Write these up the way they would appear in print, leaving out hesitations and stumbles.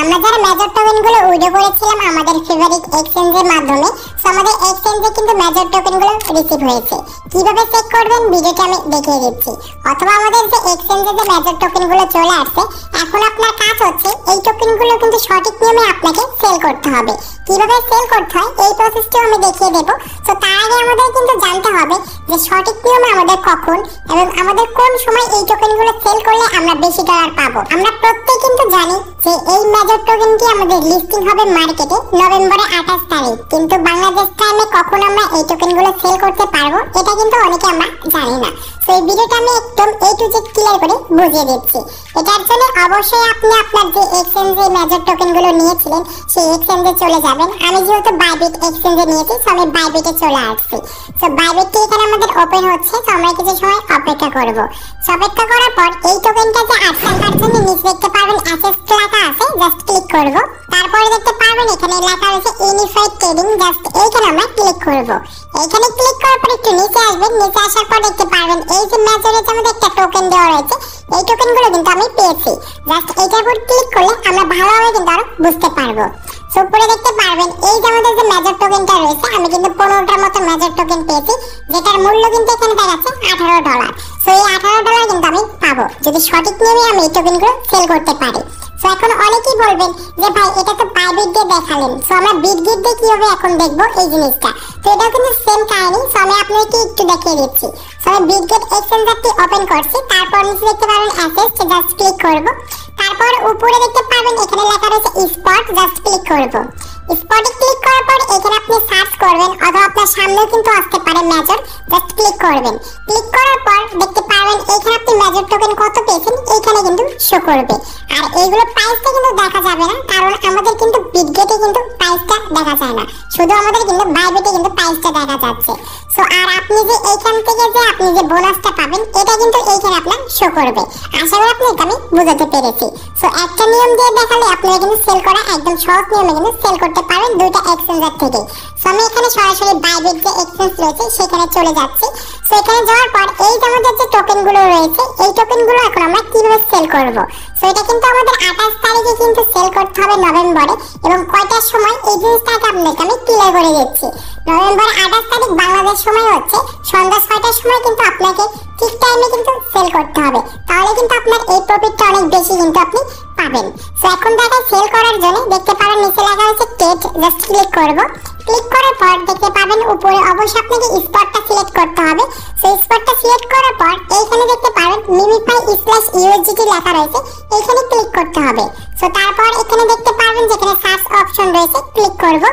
আমরা যারা major token গুলো উইথড্র করেছিলাম আমাদের ফেভারিট এক্সচেঞ্জের মাধ্যমে, সো আমাদের এক্সচেঞ্জে কিন্তু মেজর টোকেন গুলো রিসিভ হয়েছে। কিভাবে চেক করবেন ভিডিওতে আমি দেখিয়ে দিচ্ছি, অথবা আমাদের যে এক্সচেঞ্জে যে মেজর টোকেন গুলো চলে আসছে, এখন আপনার কাজ হচ্ছে এই টোকেন গুলো কিন্তু সঠিক নিয়মে আপনাকে সেল করতে হবে। কিভাবে সেল করতে হয় এই প্রসেসটাও আমি দেখিয়ে দেব। তো তার আগে আমাদের কিন্তু জানতে হবে যে সঠিক নিয়মে আমাদের কখন এবং আমাদের কোন সময় এই টোকেন গুলো সেল করলে আমরা বেশি ডলার পাবো। আমরা প্রত্যেক কিন্তু জানি যে এই মেজর টোকেনটি আমাদের লিস্টিং হবে মার্কেটে নভেম্বরের 28 তারিখ, কিন্তু বাংলাদেশ টাইমে কখন আমরা এই টোকেন গুলো সেল করতে পারবো এটা কিন্তু অনেকে আমরা জানি না। তো এই ভিডিওটা আমি একদম A to Z ক্লিয়ার করে বুঝিয়ে দিচ্ছি। এটার জন্য অবশ্যই আপনি আপনার যে এক্সচেঞ্জে মেজর টোকেন গুলো নিয়েছিলেন সেই এক্সচেঞ্জে চলে যাবেন। আমি যেহেতু বাইবিট এক্সচেঞ্জে নিয়েছি, তো আমি বাইবিটে চলে আসছি। তো বাইবিটটি এখানে আমাদের ওপেন হচ্ছে, তো আমরা কিছু সময় অপেক্ষা করব। অপেক্ষা করার পর এই টোকেনটা যে আটকান তার জন্য নিচে দেখতে পারবেন অ্যাসেস লেখা আছে, জাস্ট ক্লিক করব। তারপরে দেখতে পারবেন এখানে লেখা আছে ইউনিফাইড ট্রেডিং, জাস্ট এইখানে আমরা ক্লিক করব। এইখানে ক্লিক করার পর একটু নিচে আসবেন, নিচে আসার পর দেখতে পারবেন এই যে মেজরে যে আমাদের একটা টোকেন দেওয়া রয়েছে, এই টোকেনগুলো কিন্তু আমি পেয়েছি। জাস্ট এইটার উপর ক্লিক করলে আমরা ভালোভাবে কিন্তু আরো বুঝতে পারবো। সো উপরে দেখতে পারবেন এই যে আমাদের যে মেজর টোকেনটা রয়েছে, আমি কিন্তু 15টার মতো মেজর টোকেন পেয়েছি, যেটার মূল্য কিন্তু এখানে দেখাচ্ছে $18। সো এই $18 কিন্তু আমি পাবো যদি সঠিক নিয়মে আমি এই টোকেনগুলো সেল করতে পারি। সো এখন অনেকেই বলবেন যে ভাই এটা তো বাইবিট দিয়ে দেখালেন, সো আমরা বিটগেট দিয়ে কিভাবে এখন দেখবো এই জিনিসটা। তো এটা কিন্তু সেম কাহিনী, সো আমি আপনাদেরকে একটু দেখিয়ে দিচ্ছি। সো আমি বিটগেট এক্সচেঞ্জারটি ওপেন করছি, তারপর নিচে দেখতে পারবেন অ্যাসেস, জাস্ট ক্লিক করব। তারপর উপরে দেখতে পারবেন এখানে লেখা রয়েছে স্পট, জাস্ট ক্লিক করব। স্পটে ক্লিক করার পর এখানে আপনি সার্চ করবেন, অথবা আপনার সামনেও কিন্তু আসতে পারে মেজর, জাস্ট ক্লিক করবেন। ক্লিক করার পর দেখতে পারবেন এখানে আপনি মেজর টোকেন কত পেয়েছেন এখানে কিন্তু শো করবে। আর এইগুলো প্রাইসটা কিন্তু দেখা যাবে না, কারণ আমাদের কিন্তু বিটগেটে কিন্তু প্রাইসটা দেখা যায় না, শুধু আমাদের কিন্তু বাইবিটে কিন্তু প্রাইসটা দেখা যাচ্ছে। সো আর আপনি যে এইখান থেকে যে আপনি যে বোনাসটা পাবেন এটা কিন্তু এইখানে আপনার শো করবে। আশা করি আপনি এটা আমি বুঝাতে পেরেছি। সো একটা নিয়ম দিয়ে দেখালে আপনারা কিন্তু সেল করা একদম সহজ নিয়মে কিন্তু সেল করতে পারবেন দুইটা এক্সচেঞ্জার থেকে। সো আমি এখানে সরাসরি বাইবিট যে এক্সচেঞ্জ রয়েছে সেখানে চলে যাচ্ছি। সো এখানে যাওয়ার পর এই যে আমাদের যে টোকেনগুলো রয়েছে এই টোকেনগুলো এখন আমরা কিভাবে সেল করব। সো এটা কিন্তু আমাদের 28 তারিখে কিন্তু সেল করতে হবে নভেম্বরে, এবং কয়টার সময় এই জিনিসটাকে আপনাকে আমি ক্লিয়ার করে দিচ্ছি। নভেম্বর 28 তারিখ বাংলাদেশ সময় হচ্ছে সন্ধ্যা 6টার সময় কিন্তু আপনাকে ঠিক টাইমে কিন্তু সেল করতে হবে, তাহলে কিন্তু আপনার এই প্রফিটটা অনেক বেশি কিন্তু আপনি পাবেন। সো এখন দেখায় সেল করার জন্য দেখতে পারেন নিচে লেখা আছে টেট, জাস্ট ক্লিক করব। ক্লিক করার পর দেখতে পাবেন উপরে অবশ্যই আপনাকে স্পটটা সিলেক্ট করতে হবে। সো স্পটটা সিলেক্ট করার পর এইখানে দেখতে পাবেন মিমিফাই/USDT লেখা রয়েছে, এইখানে ক্লিক করতে হবে। সো তারপর এখানে দেখতে পারবেন যেখানে সার্চ অপশন রয়েছে, ক্লিক করব।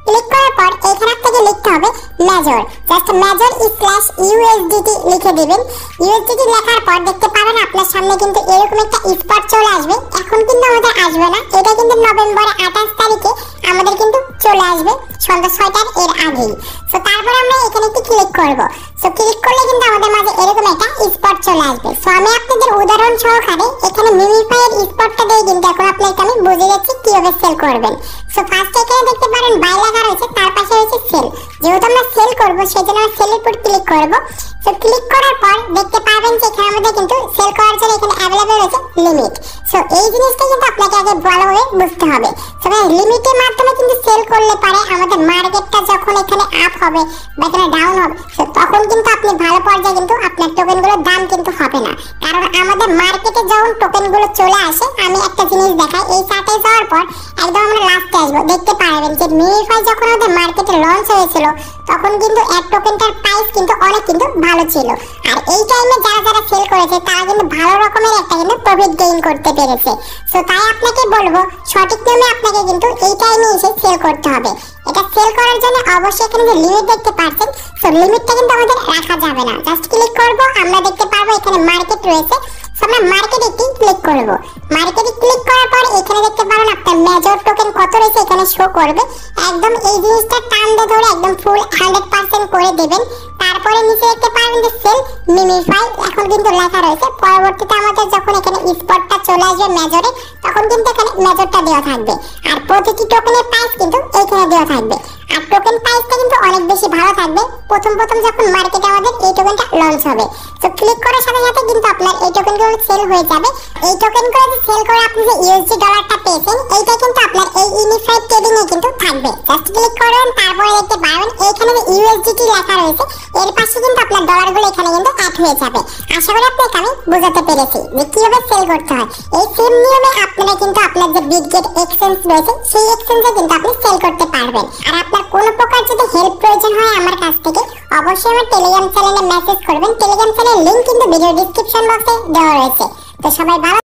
ক্লিক করার পর এখানে আপনাকে লিখতে হবে মেজর, জাস্ট মেজর/USDT লিখে দিবেন। USDT লেখার পর দেখতে পাবেন আপনার সামনে কিন্তু এরকম একটা স্পট চলে আসবে। এখন কিন্তু আমাদের আসবে না, এটা কিন্তু নভেম্বরের 28 তারিখে আমাদের কিন্তু চলে আসবে সন্ধ্যা 6টার এর আগেই। সো তারপর আমরা এখানে একটু ক্লিক করব। সো ক্লিক করলে কিন্তু আমাদের মাঝে এরকম একটা স্পট চলে আসবে। সো আমি আপনাদের উদাহরণ সহকারে এখানে মিমিফাই এর স্পটটা দিয়ে কিন্তু এখন আপনাকে আমি বুঝিয়ে দিচ্ছি কিভাবে সেল করবেন। সো ফার্স্ট এখানে দেখতে পারেন বাই লেখা রয়েছে, তার পাশে রয়েছে সেল। যেহেতু আমরা সেল করব সেজন্য আমরা সেলের উপর ক্লিক করব। সো ক্লিক করার পর দেখতে পাবেন যে এখানে আমাদের কিন্তু সেল করার জন্য এখানে अवेलेबल রয়েছে লিমিট। সো এই জিনিসটা কিন্তু আপনাকে আগে ভালোভাবে বুঝতে হবে। সো লিমিটের মাধ্যমে কিন্তু সেল করলে পারে আমাদের মার্কেটটা যখন এখানে আপ হবে বা এখানে ডাউন হবে, সো তখন কিন্তু আপনি ভালো পর্যায়ে কিন্তু আপনার টোকেনগুলোর দাম কিন্তু হবে না। কারণ আমাদের মার্কেটে যখন টোকেনগুলো চলে আসে, আমি একটা জিনিস দেখাই, এই চার্টে যাওয়ার পর একদম আমরা লাস্টে আসবো, দেখতে পারবেন যে মিমিফাই যখন আমাদের মার্কেটে লঞ্চ হয়েছিল তখন কিন্তু এক টোকেনটার প্রাইস কিন্তু অনেক কিন্তু ভালো ছিল। আর এই টাইমে যারা যারা সেল করেছে তারা কিন্তু ভালো রকমের একটা কিন্তু প্রফিট গেইন করতে পেরেছে। সো তাই আপনাকে বলবো সঠিক নিয়মে আপনাকে কিন্তু এই টাইমে এসে সেল করতে হবে। এটা সেল করার জন্য অবশ্যই এখানে যে লিমিট দেখতে পাচ্ছেন, সো লিমিটটা কিন্তু আমাদের রাখা যাবে না। জাস্ট ক্লিক করব, আমরা দেখতে পারবো এখানে মার্কেট রয়েছে। সো আমরা মার্কেটে ক্লিক করব। মার্কেটে ক্লিক করার পর এখানে দেখতে পারেন আপনার মেজর টোকেন কত রয়েছে এখানে শো করবে। একদম এই জিনিসটা টান দিয়ে ধরে একদম ফুল 100% করে দেবেন। তারপরে নিচে দেখতে পারবেন যে সেল মিমিফাই এখন কিন্তু লেখা রয়েছে। পরবর্তীতে আমাদের যখন এখানে স্পটটা চলে আসবে মেজরে, তখন কিন্তু এখানে মেজরটা দেওয়া থাকবে। আর প্রতিটি টোকেনের প্রাইস কিন্তু এইখানে দেওয়া থাকবে। আর টোকেন প্রাইসটা কিন্তু অনেক বেশি ভালো থাকবে প্রথম যখন মার্কেটে আমাদের এই টোকেনটা লঞ্চ হবে। তো ক্লিক করার সাথে সাথে কিন্তু আপনার এই টোকেনগুলো সেল হয়ে যাবে। এই টোকেনগুলো সেল করে আপনি যে USD ডলারটা পেয়েছেন এইটা কিন্তু হবে, জাস্ট ক্লিক করবেন, তারপরে দেখতে পারবেন এখানে যে ইউএসডিটি লেখা রয়েছে এর পাশে কিন্তু আপনার ডলারগুলো এখানে কিন্তু অ্যাড হয়ে যাবে। আশা করি আপনাকে আমি বোঝাতে পেরেছি যে কিভাবে সেল করতে হয়। এই সেম নিয়মে আপনারা কিন্তু আপনার যে বিটগেট এক্সচেঞ্জ রয়েছে সেই এক্সচেঞ্জে কিন্তু আপনি সেল করতে পারবেন। আর আপনার কোনো প্রকার যদি হেল্প প্রয়োজন হয় আমার কাছ থেকে অবশ্যই আমার টেলিগ্রাম চ্যানেলে মেসেজ করবেন। টেলিগ্রাম চ্যানেলের লিংক কিন্তু ভিডিও ডেসক্রিপশন বক্সে দেওয়া রয়েছে। তো সবাই ভালো